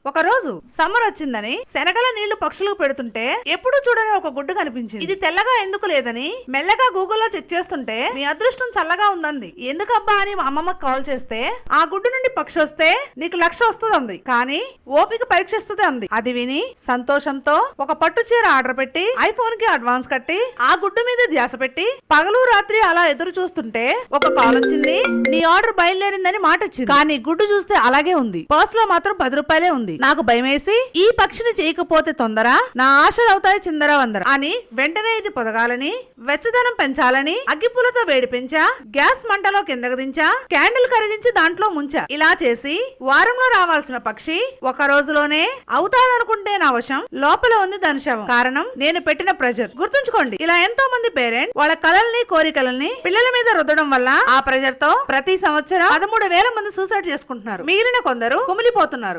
ఒక రోజు సమ్మర్ వచ్చిందని శనగల నీళ్లు పక్షులకు పెడుతుంటే ఎప్పుడు చూడని ఒక గుడ్డు కనిపించింది. ఇది తెల్లగా ఎందుకు లేదని మెల్లగా గూగుల్లో చెక్ చేస్తుంటే నీ అదృష్టం చల్లగా ఉందంది. ఎందుకబ్బా అని మా అమ్మమ్మకి కాల్ చేస్తే ఆ గుడ్డు నుండి పక్షి వస్తే నీకు 1,00,000 వస్తుంది కానీ ఓపిక పరీక్షిస్తుంది అంది. అది విని సంతోషంతో ఒక పట్టు చీర ఆర్డర్ పెట్టి ఐఫోన్ కి అడ్వాన్స్ కట్టి ఆ గుడ్డు మీద ధ్యాస పెట్టి పగలు రాత్రి అలా ఎదురు చూస్తుంటే ఒక కాల్ వచ్చింది. నీ ఆర్డర్ బయలుదేరిందని మాట ఇచ్చింది. కానీ గుడ్డు చూస్తే అలాగే ఉంది. పర్స్ లో మాత్రం 10 రూపాయలే ఉంది. నాకు భయమేసి ఈ పక్షిని చేయకపోతే తొందర నా ఆశలు అవుతాయి చిందర వందర అని వెంటనే ఇది పొదగాలని వెచ్చదనం పెంచాలని అగ్గిపులతో వేడి పెంచా, గ్యాస్ మంటలో కిందకు దించా, క్యాండిల్ కరిగించి దాంట్లో ముంచా. ఇలా చేసి వారంలో రావాల్సిన పక్షి ఒక రోజులోనే అవుతాదనుకుంటే నా వశం లోపల ఉంది దాని శవం. కారణం నేను పెట్టిన ప్రెజర్. గుర్తుంచుకోండి, ఇలా ఎంతో మంది పేరెంట్స్ వాళ్ళ కలల్ని కోరికలని పిల్లల మీద రుద్దడం వల్ల ఆ ప్రెజర్ తో ప్రతి సంవత్సరం 13,000 మంది సూసైడ్ చేసుకుంటున్నారు. మిగిలిన కొందరు కుమిలిపోతున్నారు.